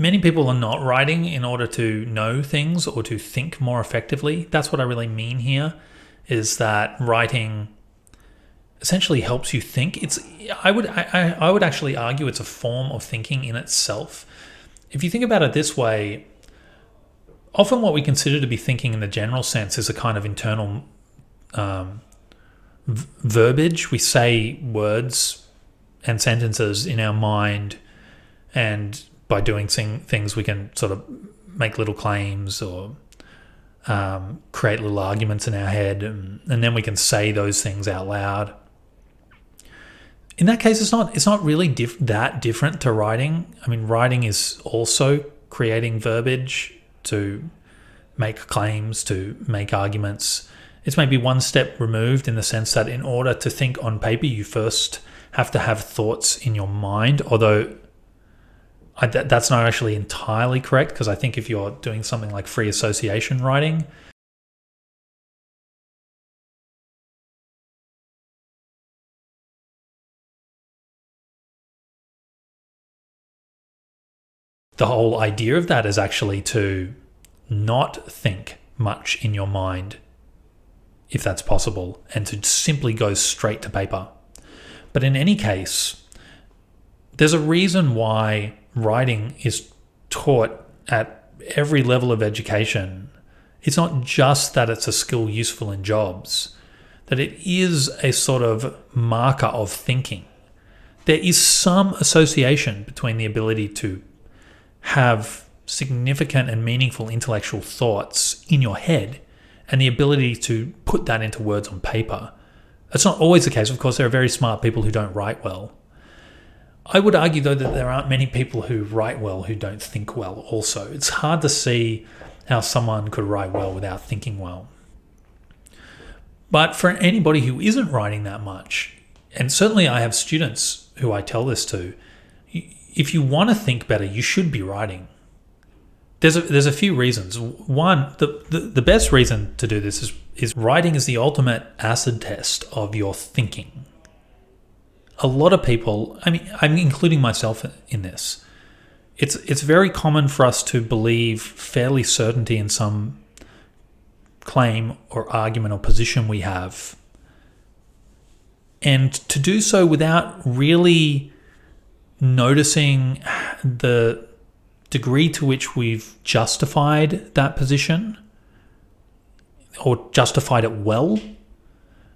many people are not writing in order to know things or to think more effectively. That's what I really mean here, is that writing essentially helps you think. I would actually argue it's a form of thinking in itself. If you think about it this way, often what we consider to be thinking in the general sense is a kind of internal verbiage. We say words and sentences in our mind, and by doing things we can sort of make little claims or create little arguments in our head, and then we can say those things out loud. In that case, it's not really that different to writing. I mean, writing is also creating verbiage to make claims, to make arguments. It's maybe one step removed in the sense that in order to think on paper, you first have to have thoughts in your mind, although that's not actually entirely correct, because I think if you're doing something like free association writing, the whole idea of that is actually to not think much in your mind, if that's possible, and to simply go straight to paper. But in any case, there's a reason why writing is taught at every level of education. It's not just that it's a skill useful in jobs, that it is a sort of marker of thinking. There is some association between the ability to have significant and meaningful intellectual thoughts in your head and the ability to put that into words on paper. That's not always the case. Of course, there are very smart people who don't write well. I would argue, though, that there aren't many people who write well who don't think well also. It's hard to see how someone could write well without thinking well. But for anybody who isn't writing that much, and certainly I have students who I tell this to, if you want to think better, you should be writing. There's a few reasons. One, the best reason to do this is writing is the ultimate acid test of your thinking. A lot of people, I mean, I'm including myself in this. It's very common for us to believe fairly certainty in some claim or argument or position we have, and to do so without really noticing the degree to which we've justified that position or justified it well.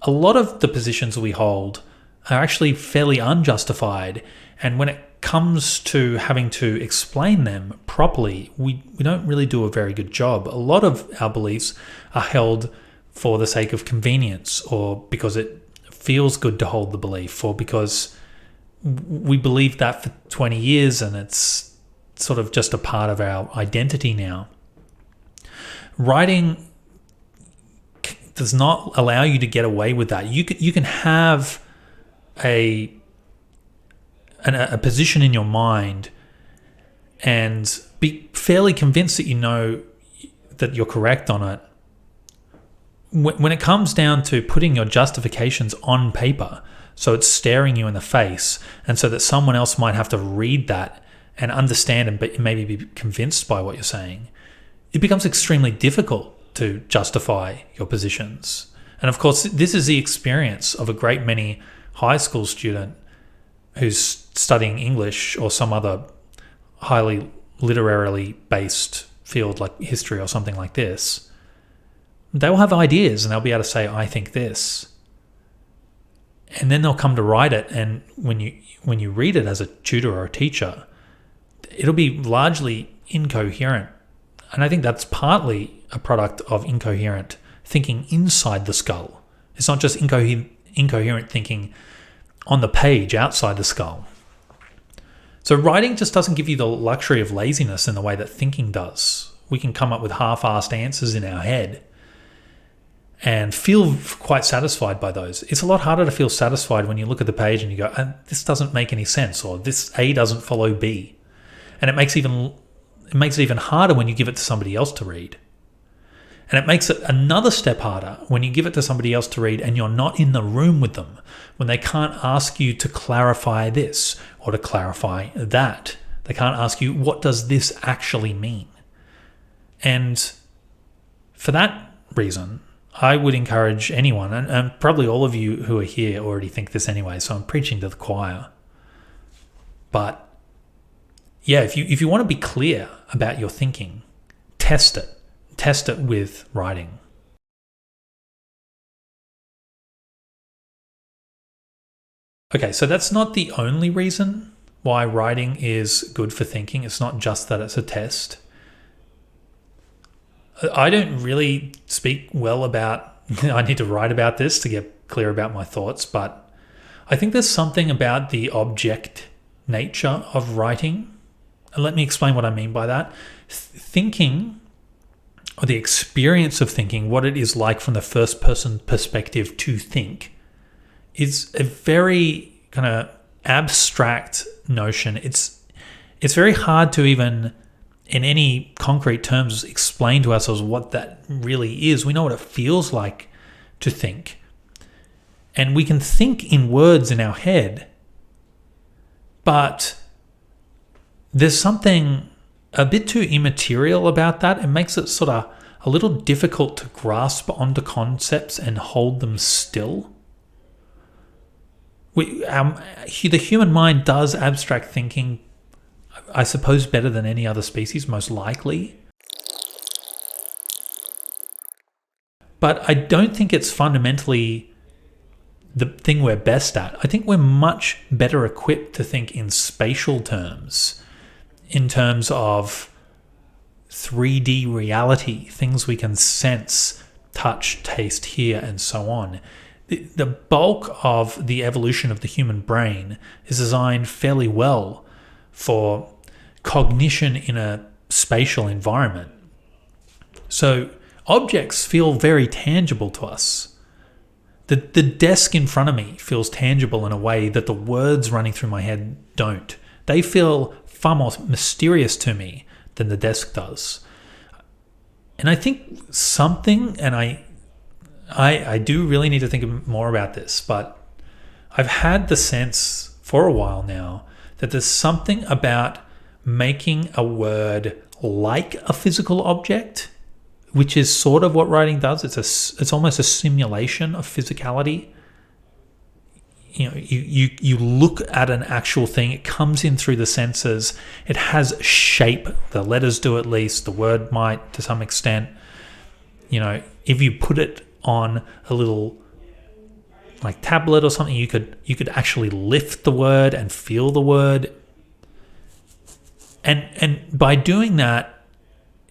A lot of the positions we hold are actually fairly unjustified, and when it comes to having to explain them properly, we don't really do a very good job. A lot of our beliefs are held for the sake of convenience, or because it feels good to hold the belief, or because we believed that for 20 years and it's sort of just a part of our identity now. Writing does not allow you to get away with that. You can have a position in your mind and be fairly convinced that you know that you're correct on it. When it comes down to putting your justifications on paper, so it's staring you in the face, and so that someone else might have to read that and understand and maybe be convinced by what you're saying, it becomes extremely difficult to justify your positions. And of course, this is the experience of a great many high school student who's studying English or some other highly literarily based field like history or something like this. They'll have ideas and they'll be able to say, I think this. And then they'll come to write it, and when you read it as a tutor or a teacher, it'll be largely incoherent. And I think that's partly a product of incoherent thinking inside the skull. It's not just incoherent thinking on the page outside the skull. So writing just doesn't give you the luxury of laziness in the way that thinking does. We can come up with half-assed answers in our head and feel quite satisfied by those. It's a lot harder to feel satisfied when you look at the page and you go, this doesn't make any sense, or this A doesn't follow B. And it makes it even harder when you give it to somebody else to read. And it makes it another step harder when you give it to somebody else to read and you're not in the room with them, when they can't ask you to clarify this or to clarify that. They can't ask you, what does this actually mean? And for that reason, I would encourage anyone, and probably all of you who are here already think this anyway, so I'm preaching to the choir. But yeah, if you want to be clear about your thinking, test it. Test it with writing. Okay, so that's not the only reason why writing is good for thinking. It's not just that it's a test. I don't really speak well about, I need to write about this to get clear about my thoughts, but I think there's something about the object nature of writing. And let me explain what I mean by that. Thinking, or the experience of thinking, what it is like from the first person perspective to think, is a very kind of abstract notion. It's very hard to even, in any concrete terms, explain to ourselves what that really is. We know what it feels like to think. And we can think in words in our head, but there's something a bit too immaterial about that. It makes it sort of a little difficult to grasp onto concepts and hold them still. The human mind does abstract thinking, I suppose, better than any other species, most likely. But I don't think it's fundamentally the thing we're best at. I think we're much better equipped to think in spatial terms, in terms of 3D reality, things we can sense, touch, taste, hear, and so on. The bulk of the evolution of the human brain is designed fairly well for cognition in a spatial environment. So objects feel very tangible to us. The desk in front of me feels tangible in a way that the words running through my head don't. They feel far more mysterious to me than the desk does. And I think something, and I do really need to think more about this, but I've had the sense for a while now that there's something about making a word like a physical object, which is sort of what writing does. It's almost a simulation of physicality. You know, you look at an actual thing, it comes in through the senses, it has shape, the letters do at least, the word might to some extent. You know, if you put it on a little like tablet or something, you could actually lift the word and feel the word. And by doing that,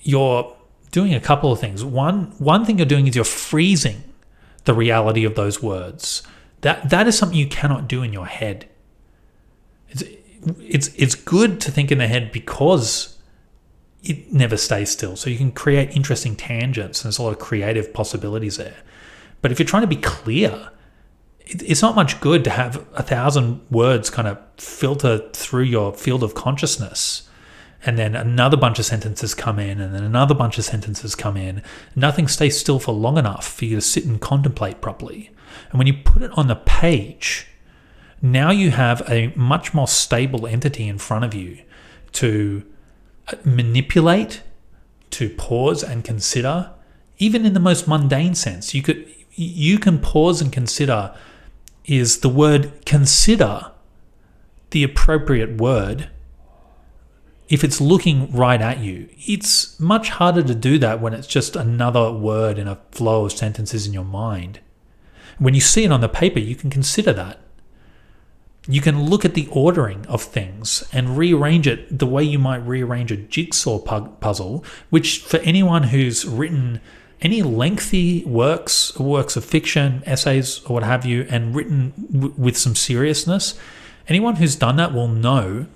you're doing a couple of things. One thing you're doing is you're freezing the reality of those words. That is something you cannot do in your head. It's good to think in the head because it never stays still. So you can create interesting tangents, and there's a lot of creative possibilities there. But if you're trying to be clear, it's not much good to have 1,000 words kind of filter through your field of consciousness, and then another bunch of sentences come in, and then another bunch of sentences come in. Nothing stays still for long enough for you to sit and contemplate properly. And when you put it on the page, now you have a much more stable entity in front of you to manipulate, to pause and consider. Even in the most mundane sense, you can pause and consider. Is the word consider the appropriate word if it's looking right at you? It's much harder to do that when it's just another word in a flow of sentences in your mind. When you see it on the paper, you can consider that. You can look at the ordering of things and rearrange it the way you might rearrange a jigsaw puzzle, which for anyone who's written any lengthy works of fiction, essays, or what have you, and written with some seriousness, anyone who's done that will know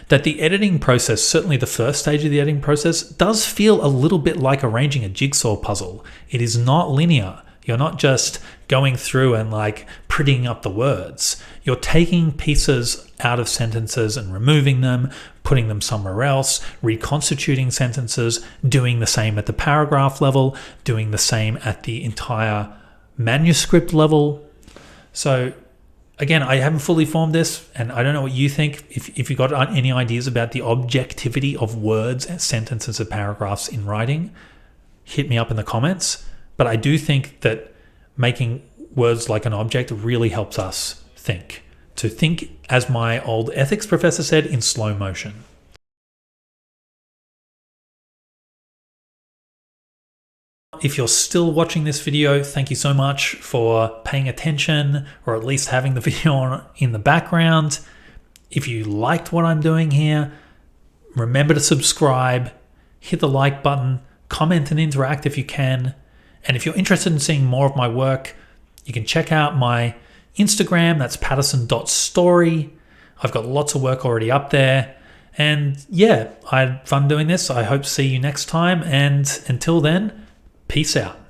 that the editing process, certainly the first stage of the editing process, does feel a little bit like arranging a jigsaw puzzle. It is not linear. You're not just going through and like prettying up the words. You're taking pieces out of sentences and removing them, putting them somewhere else, reconstituting sentences, doing the same at the paragraph level, doing the same at the entire manuscript level. So again, I haven't fully formed this, and I don't know what you think. If you got any ideas about the objectivity of words and sentences and paragraphs in writing, hit me up in the comments. But I do think that making words like an object really helps us think. To think, as my old ethics professor said, in slow motion. If you're still watching this video, thank you so much for paying attention, or at least having the video on in the background. If you liked what I'm doing here, remember to subscribe, hit the like button, comment and interact if you can. And if you're interested in seeing more of my work, you can check out my Instagram, that's patterson.story. I've got lots of work already up there. And yeah, I had fun doing this. I hope to see you next time. And until then, peace out.